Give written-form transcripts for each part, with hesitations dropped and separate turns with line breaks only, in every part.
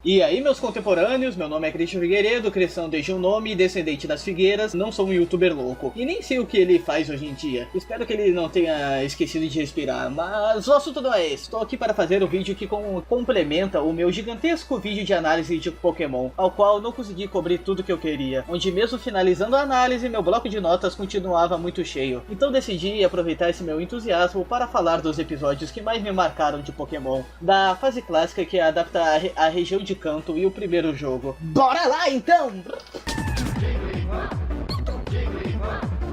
E aí, meus contemporâneos, meu nome é Christian Figueiredo, cristão desde o nome, descendente das figueiras, não sou um youtuber louco. E nem sei o que ele faz hoje em dia. Espero que ele não tenha esquecido de respirar, mas o assunto não é esse. Estou aqui para fazer o vídeo que complementa o meu gigantesco vídeo de análise de Pokémon, ao qual não consegui cobrir tudo que eu queria, onde mesmo finalizando a análise, meu bloco de notas continuava muito cheio. Então decidi aproveitar esse meu entusiasmo para falar dos episódios que mais me marcaram de Pokémon, da fase clássica que adapta a região de Kanto e o primeiro jogo. Bora lá então!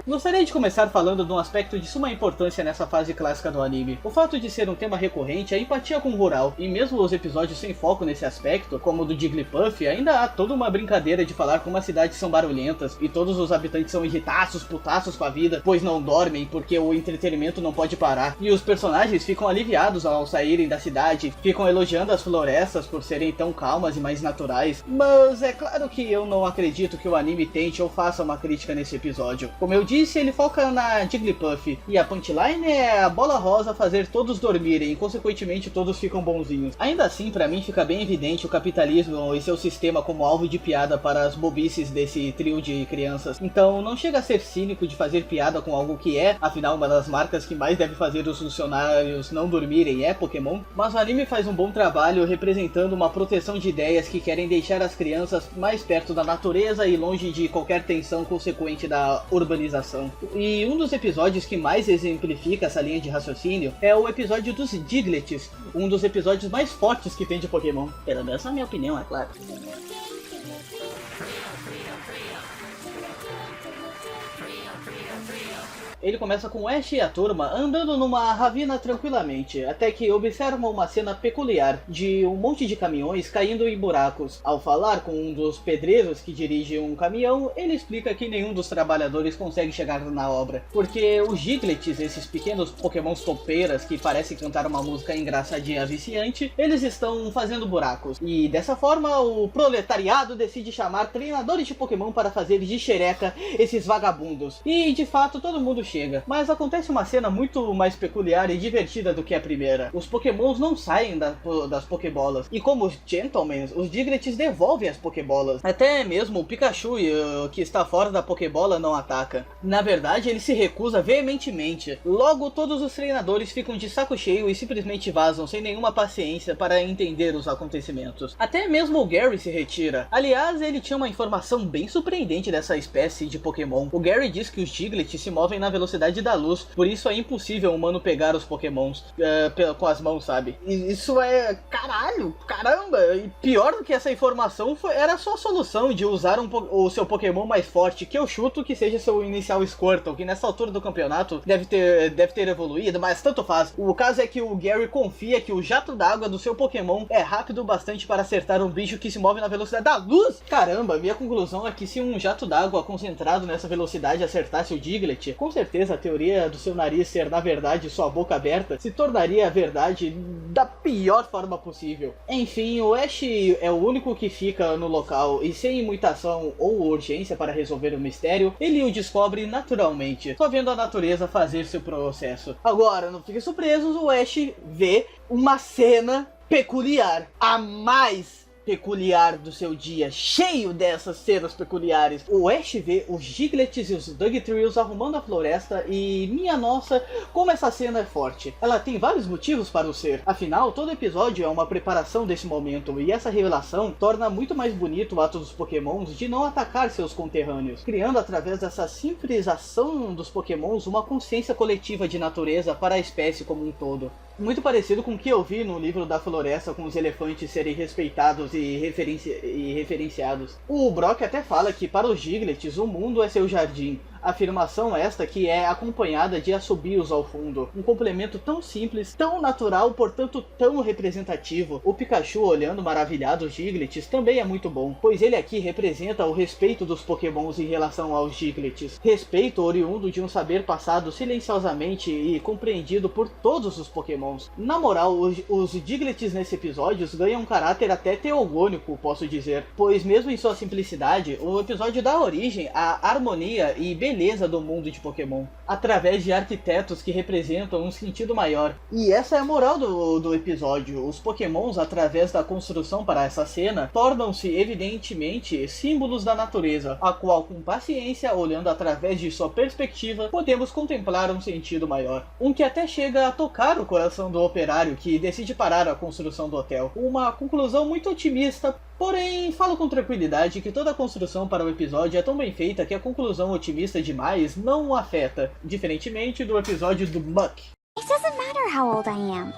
Gostaria de começar falando de um aspecto de suma importância nessa fase clássica do anime. O fato de ser um tema recorrente é a empatia com o rural, e mesmo os episódios sem foco nesse aspecto, como o do Jigglypuff, ainda há toda uma brincadeira de falar como as cidades são barulhentas, e todos os habitantes são irritaços, putaços com a vida, pois não dormem, porque o entretenimento não pode parar. E os personagens ficam aliviados ao saírem da cidade, ficam elogiando as florestas por serem tão calmas e mais naturais. Mas é claro que eu não acredito que o anime tente ou faça uma crítica nesse episódio. Como eu disse, ele foca na Jigglypuff, e a punchline é a bola rosa fazer todos dormirem, e consequentemente todos ficam bonzinhos. Ainda assim, pra mim fica bem evidente o capitalismo e seu sistema como alvo de piada para as bobices desse trio de crianças. Então não chega a ser cínico de fazer piada com algo que é, afinal, uma das marcas que mais deve fazer os funcionários não dormirem é Pokémon. Mas o anime faz um bom trabalho representando uma proteção de ideias que querem deixar as crianças mais perto da natureza e longe de qualquer tensão consequente da urbanização. E um dos episódios que mais exemplifica essa linha de raciocínio é o episódio dos Diglets, um dos episódios mais fortes que tem de Pokémon. Pelo menos na minha opinião, é claro. Ele começa com Ash e a turma andando numa ravina tranquilamente, até que observam uma cena peculiar de um monte de caminhões caindo em buracos. Ao falar com um dos pedreiros que dirige um caminhão, ele explica que nenhum dos trabalhadores consegue chegar na obra, porque os Diglets, esses pequenos pokémons topeiras que parecem cantar uma música engraçadinha viciante, eles estão fazendo buracos. E dessa forma, o proletariado decide chamar treinadores de Pokémon para fazer de xereca esses vagabundos. E de fato, todo mundo chega. Mas acontece uma cena muito mais peculiar e divertida do que a primeira. Os Pokémons não saem das Pokébolas. E como os Gentlemen, os Diglets devolvem as Pokébolas. Até mesmo o Pikachu, que está fora da Pokébola, não ataca. Na verdade, ele se recusa veementemente. Logo, todos os treinadores ficam de saco cheio e simplesmente vazam, sem nenhuma paciência para entender os acontecimentos. Até mesmo o Gary se retira. Aliás, ele tinha uma informação bem surpreendente dessa espécie de Pokémon. O Gary diz que os Diglets se movem na velocidade da luz, por isso é impossível um humano pegar os Pokémons com as mãos, sabe? E isso é... caramba! E pior do que essa informação era só a solução de usar o seu Pokémon mais forte, que eu chuto que seja seu inicial Squirtle, que nessa altura do campeonato deve ter evoluído, mas tanto faz. O caso é que o Gary confia que o jato d'água do seu Pokémon é rápido bastante para acertar um bicho que se move na velocidade da luz! Caramba, minha conclusão é que se um jato d'água concentrado nessa velocidade acertasse o Diglett, com certeza a teoria do seu nariz ser, na verdade, sua boca aberta, se tornaria a verdade da pior forma possível. Enfim, o Ash é o único que fica no local e sem muita ação ou urgência para resolver o mistério, ele o descobre naturalmente, só vendo a natureza fazer seu processo. Agora, não fiquem surpresos, o Ash vê uma cena peculiar, a mais peculiar do seu dia, cheio dessas cenas peculiares. O Ash vê os Diglets e os Dugtrills arrumando a floresta e, minha nossa, como essa cena é forte. Ela tem vários motivos para o ser. Afinal, todo episódio é uma preparação desse momento, e essa revelação torna muito mais bonito o ato dos Pokémons de não atacar seus conterrâneos, criando através dessa simples ação dos Pokémons uma consciência coletiva de natureza para a espécie como um todo. Muito parecido com o que eu vi no livro da floresta, com os elefantes serem respeitados e referenciados. O Brock até fala que para os Diglets o mundo é seu jardim. Afirmação esta que é acompanhada de assobios ao fundo. Um complemento tão simples, tão natural, portanto tão representativo. O Pikachu olhando maravilhado os Diglets também é muito bom, pois ele aqui representa o respeito dos Pokémons em relação aos Diglets. Respeito oriundo de um saber passado silenciosamente e compreendido por todos os Pokémons. Na moral, os Diglets nesse episódio ganham um caráter até teogônico, posso dizer, pois mesmo em sua simplicidade, o episódio dá origem à harmonia e beleza beleza do mundo de Pokémon, através de arquitetos que representam um sentido maior. E essa é a moral do episódio. Os Pokémons, através da construção para essa cena, tornam-se evidentemente símbolos da natureza, a qual, com paciência, olhando através de sua perspectiva, podemos contemplar um sentido maior. Um que até chega a tocar o coração do operário que decide parar a construção do hotel. Uma conclusão muito otimista, porém falo com tranquilidade que toda a construção para o episódio é tão bem feita que a conclusão otimista demais não o afeta, diferentemente do episódio do Muck.
It doesn't matter how old I am.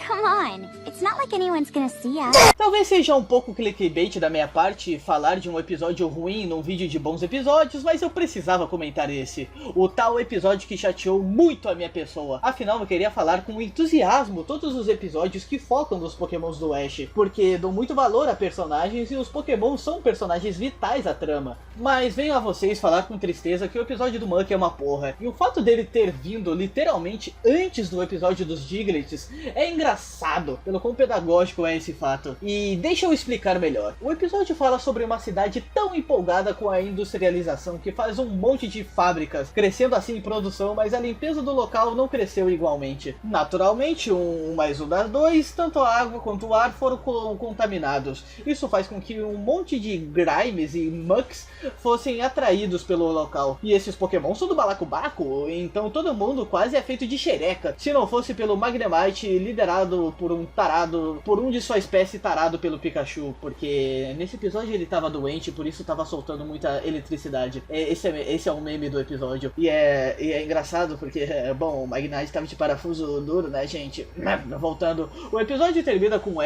Come on, it's not like anyone's gonna see us.
Talvez seja um pouco clickbait da minha parte falar de um episódio ruim num vídeo de bons episódios, mas eu precisava comentar esse. O tal episódio que chateou muito a minha pessoa. Afinal, eu queria falar com entusiasmo todos os episódios que focam nos Pokémons do Ash, porque dou muito valor a personagens e os Pokémons são personagens vitais à trama. Mas venho a vocês falar com tristeza que o episódio do Muck é uma porra. E o fato dele ter vindo literalmente antes do episódio dos Diglets é engraçado pelo quão pedagógico é esse fato. E deixa eu explicar melhor. O episódio fala sobre uma cidade tão empolgada com a industrialização que faz um monte de fábricas, crescendo assim em produção, mas a limpeza do local não cresceu igualmente. Naturalmente, um mais um dá dois, tanto a água quanto o ar foram contaminados. Isso faz com que um monte de Grimes e Mucks fossem atraídos pelo local. E esses Pokémon são do balacobaco, então todo mundo quase é feito de xereca, se não fosse pelo Magnemite liderado por um tarado, por um de sua espécie tarado pelo Pikachu, porque nesse episódio ele tava doente, por isso tava soltando muita eletricidade. Esse é um meme do episódio, e é engraçado porque, bom, o Magnemite tava de parafuso duro, né, gente? Voltando, o episódio termina com o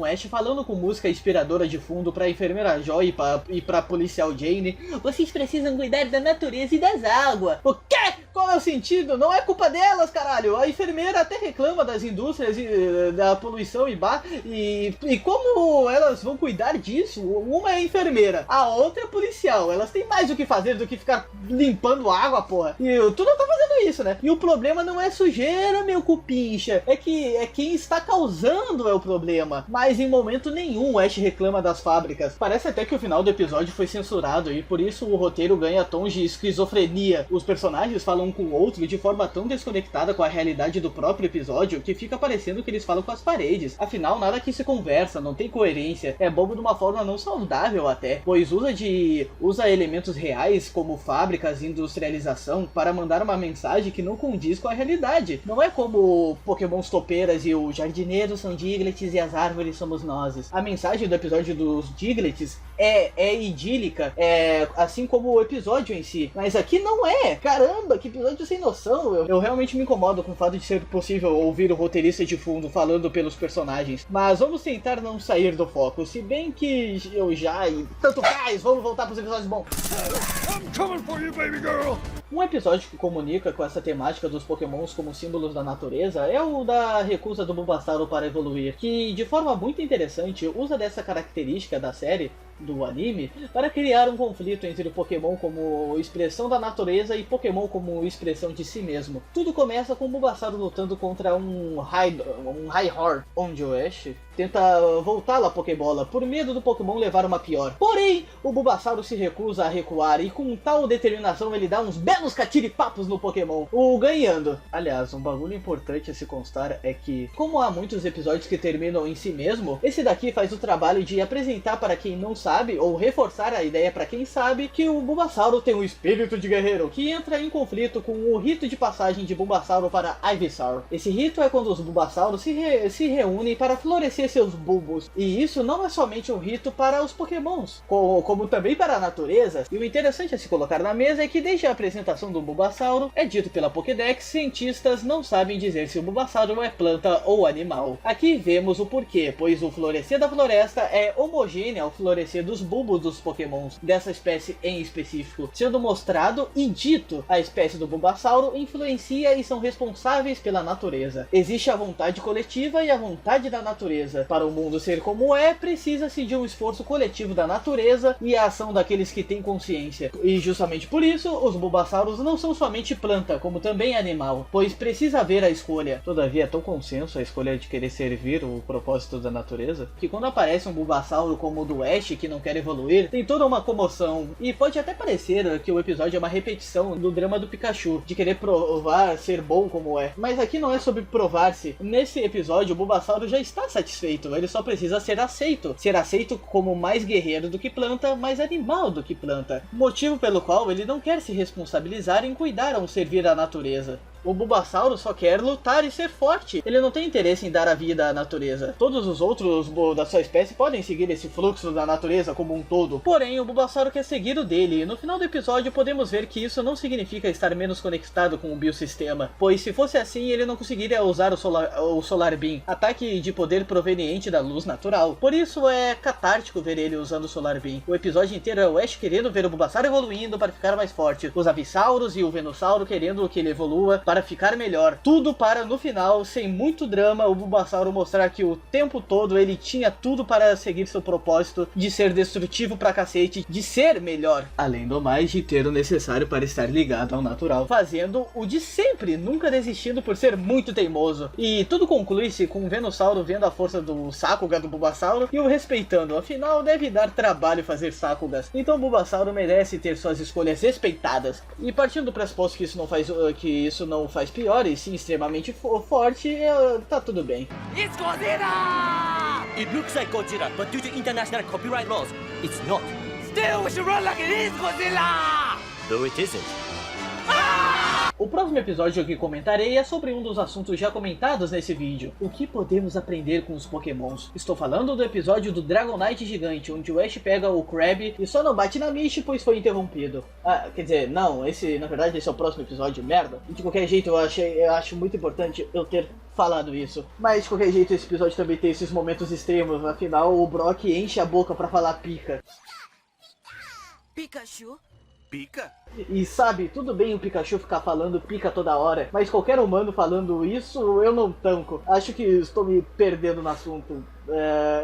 Ash falando com música inspiradora de fundo pra enfermeira Joy e pra policial Jane: vocês precisam cuidar da natureza e das águas. O quê? Qual é o sentido? Não é culpa delas, caralho. A enfermeira até reclama das indústrias e da poluição e como elas vão cuidar disso? Uma é enfermeira, a outra é policial. Elas têm mais o que fazer do que ficar limpando água, porra. E tudo tá fazendo isso, né? E o problema não é sujeira, meu cupincha. É quem está causando é o problema. Mas em momento nenhum o Ash reclama das fábricas. Parece até que o final do episódio foi censurado e por isso o roteiro ganha tons de esquizofrenia. Os personagens falam um com o outro de forma tão desconectada com a realidade do próprio episódio que fica parecendo que eles falam com as paredes. Afinal, nada que se conversa, não tem coerência, é bobo de uma forma não saudável até, pois usa elementos reais como fábricas e industrialização para mandar uma mensagem que não condiz com a realidade. Não é como Pokémons topeiras e o jardineiros são Diglets e as árvores somos nozes. A mensagem do episódio dos Diglets é idílica, assim como o episódio em si, mas aqui não é. Caramba, que episódio sem noção. Eu realmente me incomodo com o fato de ser possível ouvir o roteirista de fundo falando pelos personagens, mas vamos tentar não sair do foco, se bem que eu já e tanto faz, vamos voltar para os episódios bons. I'm coming for you, baby girl. Um episódio que comunica com essa temática dos Pokémons como símbolos da natureza é o da recusa do Bulbasaur para evoluir, que de forma muito interessante usa dessa característica da série, do anime, para criar um conflito entre o Pokémon como expressão da natureza e Pokémon como expressão de si mesmo. Tudo começa com o Bulbasaur lutando contra um Rhyhorn, onde o Ash tenta voltá-lo à Pokébola por medo do Pokémon levar uma pior. Porém, o Bulbasaur se recusa a recuar e com tal determinação ele dá uns belos catiripapos no Pokémon, o ganhando. Aliás, um bagulho importante a se constar é que, como há muitos episódios que terminam em si mesmo, esse daqui faz o trabalho de apresentar para quem não sabe, ou reforçar a ideia para quem sabe, que o Bulbasaur tem um espírito de guerreiro, que entra em conflito com o rito de passagem de Bulbasaur para Ivysaur. Esse rito é quando os Bulbasauros se reúnem para florescer seus bulbos, e isso não é somente um rito para os Pokémons, como também para a natureza. E o interessante a se colocar na mesa é que desde a apresentação do Bulbasaur, é dito pela Pokédex, cientistas não sabem dizer se o Bulbasaur é planta ou animal. Aqui vemos o porquê, pois o florescer da floresta é homogêneo ao florescer dos bulbos dos Pokémons, dessa espécie em específico, sendo mostrado e dito a espécie do Bulbasaur influencia e são responsáveis pela natureza. Existe a vontade coletiva e a vontade da natureza, natureza. Para o mundo ser como é, precisa-se de um esforço coletivo da natureza e a ação daqueles que têm consciência. E justamente por isso, os Bulbasauros não são somente planta, como também animal, pois precisa haver a escolha. Todavia, é tão consenso a escolha de querer servir o propósito da natureza, que quando aparece um Bulbasauro como o do Ash, que não quer evoluir, tem toda uma comoção. E pode até parecer que o episódio é uma repetição do drama do Pikachu, de querer provar ser bom como é. Mas aqui não é sobre provar-se. Nesse episódio, o Bulbasauro já está satisfeito, ele só precisa ser aceito. Ser aceito como mais guerreiro do que planta, mais animal do que planta. Motivo pelo qual ele não quer se responsabilizar em cuidar ou servir a natureza. O Bulbasauro só quer lutar e ser forte. Ele não tem interesse em dar a vida à natureza. Todos os outros da sua espécie podem seguir esse fluxo da natureza como um todo. Porém, o Bulbasauro quer seguir o dele. E no final do episódio podemos ver que isso não significa estar menos conectado com o biosistema. Pois se fosse assim, ele não conseguiria usar o Solar Beam, ataque de poder proveniente da luz natural. Por isso é catártico ver ele usando o Solar Beam. O episódio inteiro é o Ash querendo ver o Bulbasauro evoluindo para ficar mais forte. Os Avisauros e o Venusauro querendo que ele evolua para ficar melhor. Tudo para, no final, sem muito drama, o Bulbasauro mostrar que o tempo todo ele tinha tudo para seguir seu propósito de ser destrutivo pra cacete, de ser melhor. Além do mais, de ter o necessário para estar ligado ao natural. Fazendo o de sempre, nunca desistindo por ser muito teimoso. E tudo conclui-se com o Venusauro vendo a força do Sakuga do Bulbasauro e o respeitando. Afinal, deve dar trabalho fazer Sakugas. Então o Bulbasauro merece ter suas escolhas respeitadas. E partindo do pressuposto que isso não faz pior e sim extremamente forte, tá tudo bem.
It's Godzilla! It looks like Godzilla, but due to international copyright laws, it's not. Still, we should run like it is Godzilla! Though it isn't.
O próximo episódio que comentarei é sobre um dos assuntos já comentados nesse vídeo. O que podemos aprender com os pokémons? Estou falando do episódio do Dragonite Gigante, onde o Ash pega o Krabby e só não bate na Mish pois foi interrompido. Quer dizer, não, na verdade esse é o próximo episódio, merda. De qualquer jeito eu acho muito importante eu ter falado isso. Mas de qualquer jeito esse episódio também tem esses momentos extremos, afinal o Brock enche a boca pra falar pica.
Pikachu?
Pica?
E sabe, tudo bem o Pikachu ficar falando pica toda hora, mas qualquer humano falando isso eu não tanco. Acho que estou me perdendo no assunto.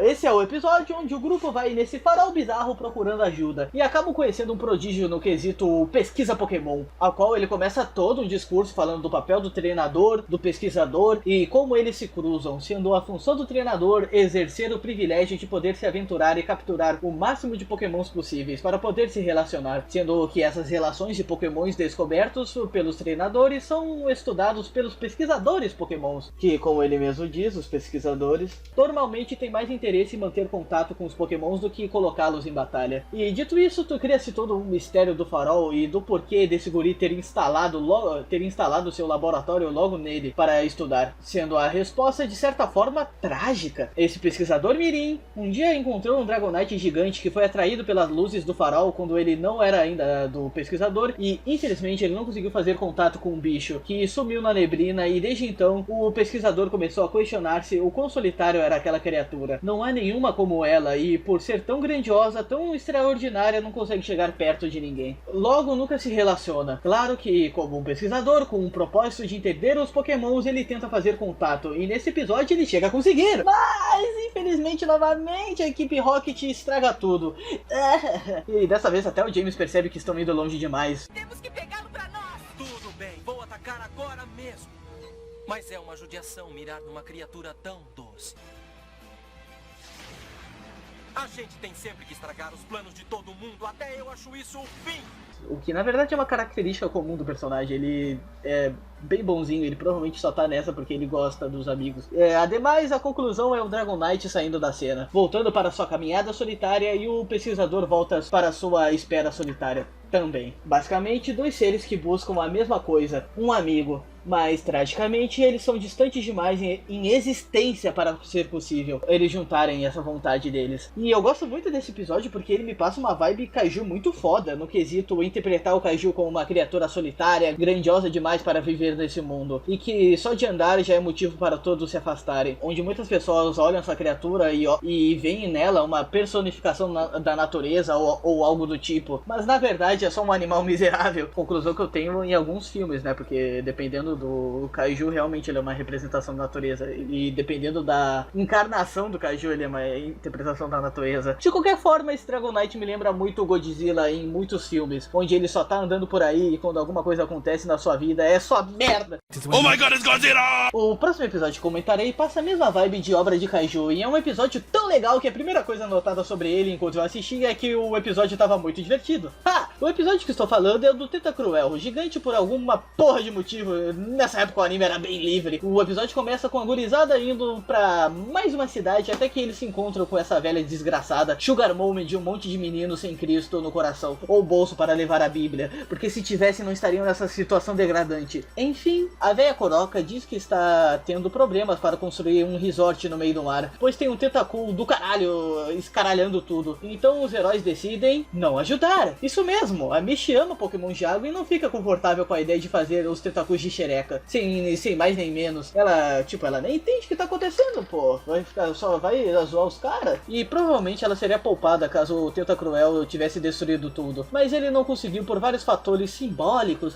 Esse é o episódio onde o grupo vai nesse farol bizarro procurando ajuda e acabam conhecendo um prodígio no quesito pesquisa Pokémon, ao qual ele começa todo um discurso falando do papel do treinador, do pesquisador e como eles se cruzam, sendo a função do treinador exercer o privilégio de poder se aventurar e capturar o máximo de Pokémons possíveis para poder se relacionar, sendo que essas relações de Pokémons descobertos pelos treinadores são estudados pelos pesquisadores Pokémons, que, como ele mesmo diz, os pesquisadores normalmente tem mais interesse em manter contato com os Pokémons do que colocá-los em batalha. E dito isso, tu cria-se todo um mistério do farol e do porquê desse guri ter instalado seu laboratório logo nele para estudar, sendo a resposta de certa forma trágica. Esse pesquisador mirim um dia encontrou um Dragonite gigante que foi atraído pelas luzes do farol quando ele não era ainda do pesquisador e infelizmente ele não conseguiu fazer contato com o bicho, que sumiu na neblina, e desde então o pesquisador começou a questionar-se o quão solitário era aquela criatura. Não há nenhuma como ela e por ser tão grandiosa, tão extraordinária, não consegue chegar perto de ninguém. Logo nunca se relaciona. Claro que como um pesquisador com um propósito de entender os Pokémons, ele tenta fazer contato e nesse episódio ele chega a conseguir. Mas infelizmente novamente a equipe Rocket estraga tudo. E dessa vez até o James percebe que estão indo longe demais.
Temos que pegá-lo pra nós!
Tudo bem, vou atacar agora mesmo. Mas é uma judiação mirar numa criatura tão doce. A gente tem sempre que estragar os planos de todo mundo, até eu acho isso o fim.
O que na verdade é uma característica comum do personagem, ele é bem bonzinho, ele provavelmente só tá nessa porque ele gosta dos amigos. Ademais, a conclusão é o Dragonite saindo da cena, voltando para sua caminhada solitária e o pesquisador volta para sua espera solitária também. Basicamente, dois seres que buscam a mesma coisa, um amigo. Mas, tragicamente, eles são distantes demais em existência para ser possível eles juntarem essa vontade deles. E eu gosto muito desse episódio porque ele me passa uma vibe kaiju muito foda, no quesito interpretar o kaiju como uma criatura solitária, grandiosa demais para viver viver nesse mundo, e que só de andar já é motivo para todos se afastarem, onde muitas pessoas olham essa criatura e veem nela uma personificação da natureza ou algo do tipo, mas na verdade é só um animal miserável. Conclusão que eu tenho em alguns filmes, né, porque dependendo do Kaiju, realmente ele é uma representação da natureza, e dependendo da encarnação do Kaiju, ele é uma interpretação da natureza. De qualquer forma, esse Dragon Knight me lembra muito o Godzilla em muitos filmes, onde ele só tá andando por aí e quando alguma coisa acontece na sua vida é só merda.
Oh my god, it's Godzilla!
O próximo episódio que comentarei passa a mesma vibe de Obra de Kaiju, e é um episódio tão legal que a primeira coisa notada sobre ele enquanto eu assisti é que o episódio tava muito divertido. O episódio que estou falando é o do Tentacruel, o gigante por alguma porra de motivo. Nessa época o anime era bem livre. O episódio começa com a gurizada indo pra mais uma cidade até que eles se encontram com essa velha desgraçada, Sugar Mommy de um monte de meninos sem Cristo no coração, ou bolso para levar a Bíblia, porque se tivessem não estariam nessa situação degradante. Enfim, a velha Coroca diz que está tendo problemas para construir um resort no meio do mar, pois tem um Tentacool do caralho escaralhando tudo. Então os heróis decidem não ajudar. Isso mesmo, a Michi ama Pokémon de água e não fica confortável com a ideia de fazer os Tentacools de xereca, sem mais nem menos. Ela nem entende o que tá acontecendo, pô. Só vai zoar os caras. E provavelmente ela seria poupada caso o Tentacruel tivesse destruído tudo. Mas ele não conseguiu por vários fatores simbólicos.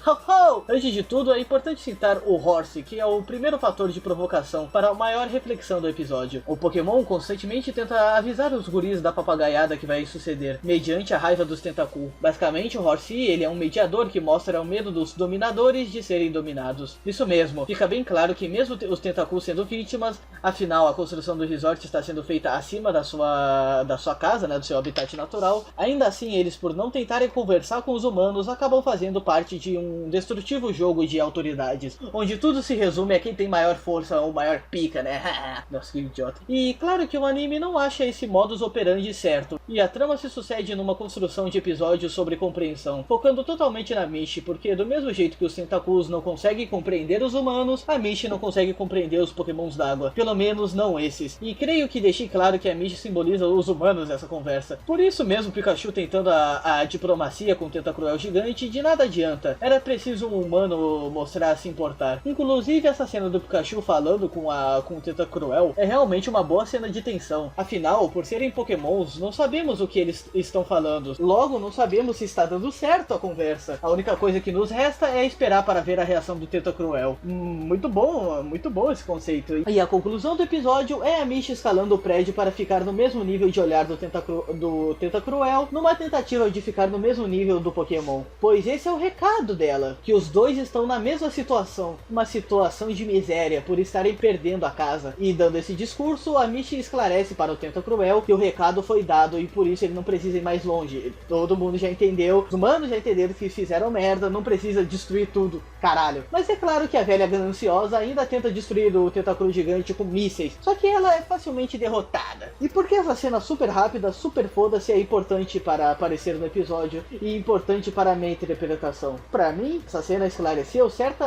Antes de tudo, é importante citar o Horse, que é o primeiro fator de provocação para a maior reflexão do episódio. O Pokémon constantemente tenta avisar os guris da papagaiada que vai suceder, mediante a raiva dos Tentacool. Basicamente, o Horsey, ele é um mediador que mostra o medo dos dominadores de serem dominados. Isso mesmo, fica bem claro que mesmo os Tentacool sendo vítimas, afinal a construção do resort está sendo feita acima da sua casa, né, do seu habitat natural, ainda assim eles, por não tentarem conversar com os humanos, acabam fazendo parte de um destrutivo jogo de autoridades, onde tudo se resume a quem tem maior força ou maior pica, né? Nossa, que idiota. E claro que o anime não acha esse modus operandi certo, e a trama se sucede numa construção de episódios sobre compreensão, focando totalmente na Michi, porque do mesmo jeito que os Tentacools não conseguem compreender os humanos, a Michi não consegue compreender os Pokémons d'água, pelo menos não esses. E creio que deixei claro que a Michi simboliza os humanos nessa conversa. Por isso mesmo Pikachu tentando a diplomacia com o Tentacruel gigante, de nada adianta. Era preciso um humano mostrar a se importar. Inclusive essa cena do Pikachu falando com o Tentacruel é realmente uma boa cena de tensão. Afinal, por serem Pokémons, não sabemos o que eles estão falando. Logo, não sabemos se está dando certo a conversa. A única coisa que nos resta é esperar para ver a reação do Tentacruel. Muito bom esse conceito. E a conclusão do episódio é a Michi escalando o prédio para ficar no mesmo nível de olhar do Tentacruel, numa tentativa de ficar no mesmo nível do Pokémon. Pois esse é o recado dela, que os dois estão na mesma situação, uma situação de miséria por estarem perdendo a casa. E dando esse discurso, a Michi esclarece para o Tentacruel que o recado foi dado e por isso ele não precisa ir mais longe. Todo mundo já entendeu, os humanos já entenderam que fizeram merda, não precisa destruir tudo, caralho. Mas é claro que a velha gananciosa ainda tenta destruir o Tentacruel gigante com mísseis, só que ela é facilmente derrotada. E por que essa cena super rápida, super foda-se, é importante para aparecer no episódio e importante para a minha interpretação? Pra mim, essa cena esclareceu certo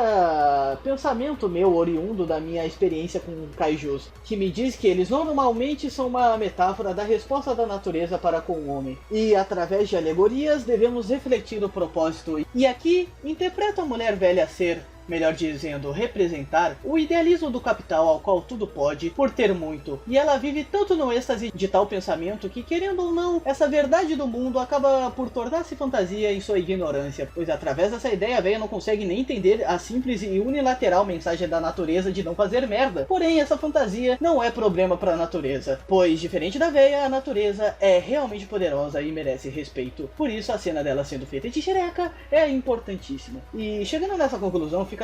pensamento meu oriundo da minha experiência com kaijus, que me diz que eles normalmente são uma metáfora da resposta da natureza para com o homem. E através de alegorias devemos refletir o propósito. E aqui, interpreta a mulher velha ser, melhor dizendo, representar o idealismo do capital ao qual tudo pode, por ter muito. E ela vive tanto no êxtase de tal pensamento que, querendo ou não, essa verdade do mundo acaba por tornar-se fantasia em sua ignorância, pois através dessa ideia a velha não consegue nem entender a simples e unilateral mensagem da natureza de não fazer merda. Porém, essa fantasia não é problema para a natureza, pois, diferente da velha, a natureza é realmente poderosa e merece respeito. Por isso, a cena dela sendo feita de xereca é importantíssima. E chegando nessa conclusão, fica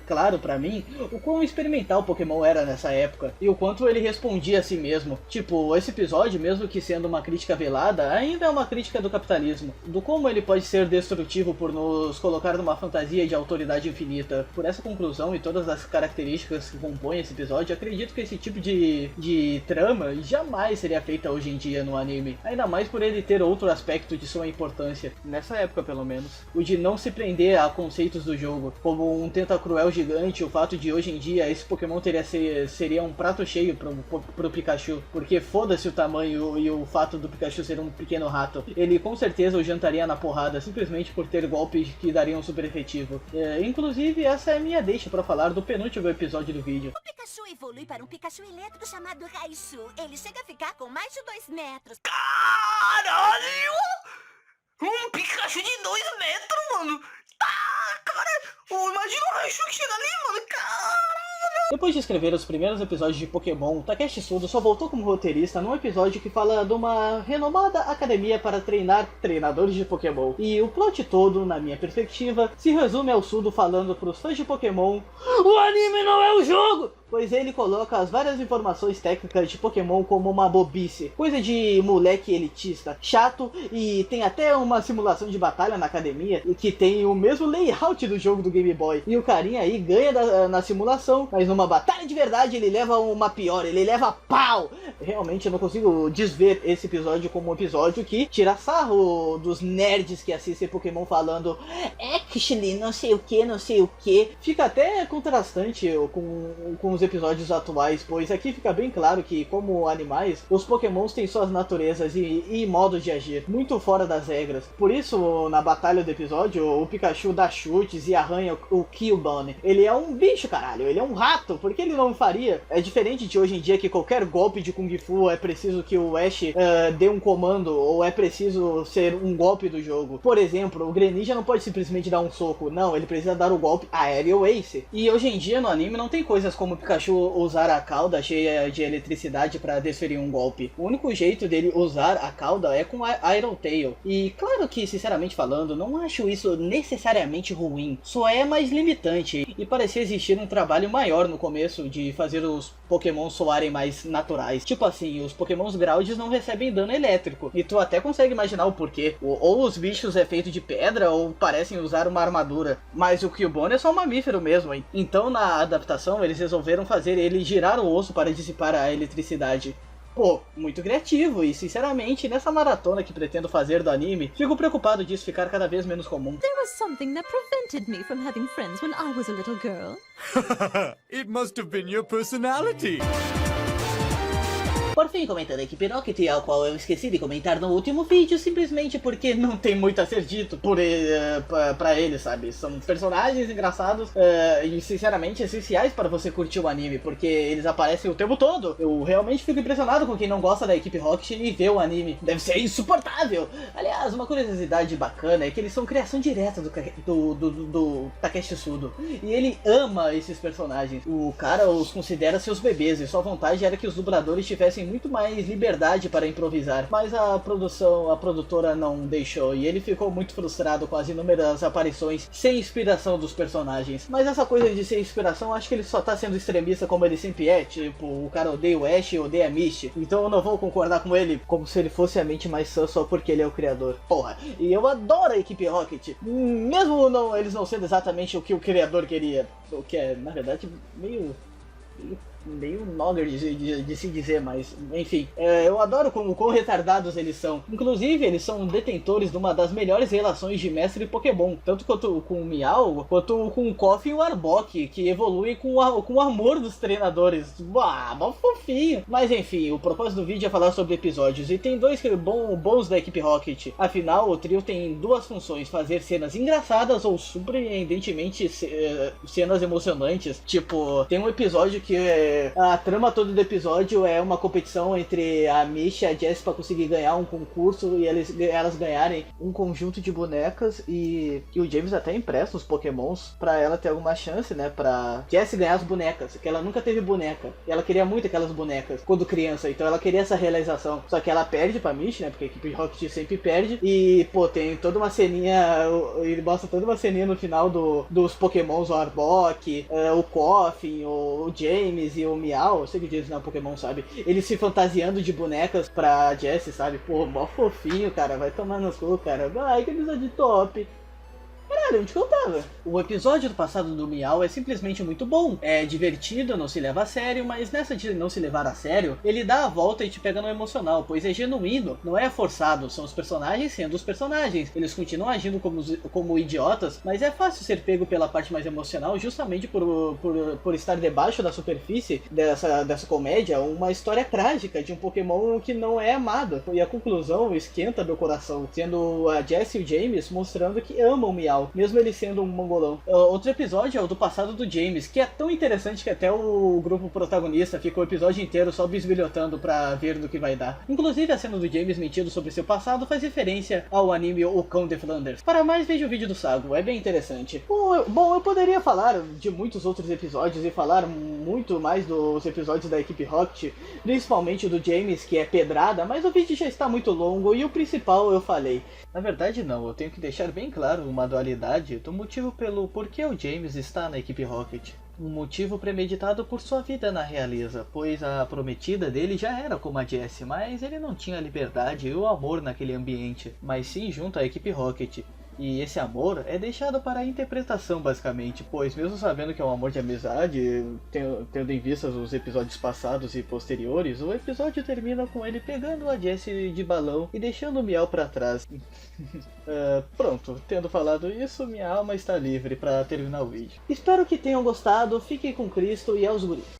claro pra mim o quão experimental o Pokémon era nessa época e o quanto ele respondia a si mesmo. Tipo, esse episódio, mesmo que sendo uma crítica velada, ainda é uma crítica do capitalismo, do como ele pode ser destrutivo por nos colocar numa fantasia de autoridade infinita. Por essa conclusão e todas as características que compõem esse episódio, acredito que esse tipo de trama jamais seria feita hoje em dia no anime, ainda mais por ele ter outro aspecto de sua importância, nessa época pelo menos, o de não se prender a conceitos do jogo jogo. Como um Tentacruel gigante, o fato de hoje em dia esse Pokémon seria um prato cheio pro Pikachu, porque foda-se o tamanho e o fato do Pikachu ser um pequeno rato. Ele com certeza o jantaria na porrada, simplesmente por ter golpes que dariam super efetivo. Inclusive, essa é a minha deixa pra falar do penúltimo episódio do vídeo.
O Pikachu evolui para um Pikachu elétrico chamado Raichu. Ele chega a ficar com mais de 2 metros.
Caralho! Um Pikachu de 2 metros, mano! Tá, cara! Imagina o Raichu que chega ali, mano! Caralho!
Depois de escrever os primeiros episódios de Pokémon, Takeshi Sudo só voltou como roteirista num episódio que fala de uma renomada academia para treinar treinadores de Pokémon. E o plot todo, na minha perspectiva, se resume ao Sudo falando pros fãs de Pokémon: o anime não é o jogo! Pois ele coloca as várias informações técnicas de Pokémon como uma bobice, coisa de moleque elitista, chato, e tem até uma simulação de batalha na academia que tem o mesmo layout do jogo do Game Boy. E o carinha aí ganha na simulação, mas numa batalha de verdade ele leva uma pior, ele leva pau! Realmente eu não consigo desver esse episódio como um episódio que tira sarro dos nerds que assistem Pokémon falando actually não sei o que, não sei o que. Fica até contrastante com os episódios atuais, pois aqui fica bem claro que, como animais, os Pokémons têm suas naturezas e modos de agir muito fora das regras. Por isso, na batalha do episódio, o Pikachu dá chutes e arranha o Cubone. Ele é um bicho, caralho, ele é um rato, porque ele não faria? É diferente de hoje em dia que qualquer golpe de Kung Fu é preciso que o Ash dê um comando, ou é preciso ser um golpe do jogo. Por exemplo, o Greninja não pode simplesmente dar um soco, não, ele precisa dar o golpe Aerial Ace. E hoje em dia no anime não tem coisas como Pikachu usar a cauda cheia de eletricidade para desferir um golpe. O único jeito dele usar a cauda é com a Iron Tail. E claro que, sinceramente falando, não acho isso necessariamente ruim, só é mais limitante e parecia existir um trabalho maior no começo de fazer os Pokémon soarem mais naturais. Tipo assim, os Pokémons Groudis não recebem dano elétrico, e tu até consegue imaginar o porquê. Ou os bichos é feito de pedra ou parecem usar uma armadura, mas o Cubone é só um mamífero mesmo, hein? Então na adaptação eles resolveram fazer ele girar o osso para dissipar a eletricidade. Pô, muito criativo, e sinceramente, nessa maratona que pretendo fazer do anime, fico preocupado disso ficar cada vez menos comum.
There was something that prevented me from having friends when I was a little girl.
It must have been your personality.
Por fim, comentando a equipe Rocket, ao qual eu esqueci de comentar no último vídeo, simplesmente porque não tem muito a ser dito pra eles, sabe? São personagens engraçados e sinceramente essenciais para você curtir o anime, porque eles aparecem o tempo todo. Eu realmente fico impressionado com quem não gosta da equipe Rocket e vê o anime. Deve ser insuportável! Aliás, uma curiosidade bacana é que eles são criação direta do Takeshi Sudo. E ele ama esses personagens. O cara os considera seus bebês e sua vontade era que os dubladores tivessem muito mais liberdade para improvisar, mas a produtora não deixou e ele ficou muito frustrado com as inúmeras aparições sem inspiração dos personagens. Mas essa coisa de sem inspiração, acho que ele só tá sendo extremista como ele sempre é, tipo, o cara odeia o Ash e odeia a Misty, então eu não vou concordar com ele como se ele fosse a mente mais sã só porque ele é o criador. Porra, e eu adoro a equipe Rocket, mesmo eles não sendo exatamente o que o criador queria, o que é, na verdade, meio nogger de se dizer, mas enfim, eu adoro quão retardados eles são. Inclusive, eles são detentores de uma das melhores relações de mestre Pokémon, tanto quanto com o Meow, quanto com o Koffing e o Arbok, que evoluem com o amor dos treinadores. Mó fofinho. Mas enfim, o propósito do vídeo é falar sobre episódios, e tem dois bons da equipe Rocket. Afinal, o trio tem duas funções: fazer cenas engraçadas ou surpreendentemente cenas emocionantes. Tipo, tem um episódio que a trama toda do episódio é uma competição entre a Misty e a Jessie pra conseguir ganhar um concurso e elas ganharem um conjunto de bonecas, e o James até empresta os Pokémons pra ela ter alguma chance, né, pra Jessie ganhar as bonecas, que ela nunca teve boneca, e ela queria muito aquelas bonecas quando criança, então ela queria essa realização, só que ela perde pra Misty, né, porque a equipe Rocket sempre perde, e pô, tem toda uma ceninha, ele mostra toda uma ceninha no final dos Pokémons, o Arbok, o Koffing, o James e o Meow, eu sei que eles não é um Pokémon, sabe? Eles se fantasiando de bonecas pra Jessie, sabe? Pô, mó fofinho, cara, vai tomar no cu, cara. Ai, que episódio top. Era Cara, onde que eu tava? O episódio do passado do Miau é simplesmente muito bom. É divertido, não se leva a sério, mas nessa de não se levar a sério, ele dá a volta e te pega no emocional, pois é genuíno, não é forçado, são os personagens sendo os personagens. Eles continuam agindo como idiotas, mas é fácil ser pego pela parte mais emocional, justamente por estar debaixo da superfície dessa comédia, uma história trágica de um Pokémon que não é amado. E a conclusão esquenta meu coração, sendo a Jessie e o James mostrando que amam o Miau, mesmo ele sendo um mongolão. Outro episódio é o do passado do James, que é tão interessante que até o grupo protagonista ficou o episódio inteiro só bisbilhotando pra ver do que vai dar. Inclusive a cena do James mentindo sobre seu passado faz referência ao anime O Cão de Flanders. Para mais, veja o vídeo do Sago, é bem interessante. Bom, eu poderia falar de muitos outros episódios e falar muito mais dos episódios da equipe Rocket, principalmente do James, que é pedrada, mas o vídeo já está muito longo e o principal eu falei. Na verdade não, eu tenho que deixar bem claro uma dualidade do motivo pelo porquê o James está na equipe Rocket. Um motivo premeditado por sua vida na realeza, pois a prometida dele já era como a Jessie, mas ele não tinha a liberdade e o amor naquele ambiente, mas sim junto à equipe Rocket. E esse amor é deixado para a interpretação basicamente, pois mesmo sabendo que é um amor de amizade, tendo em vista os episódios passados e posteriores, o episódio termina com ele pegando a Jessie de balão e deixando o Miau para trás. Pronto, tendo falado isso, minha alma está livre para terminar o vídeo. Espero que tenham gostado, fiquem com Cristo e aos guris.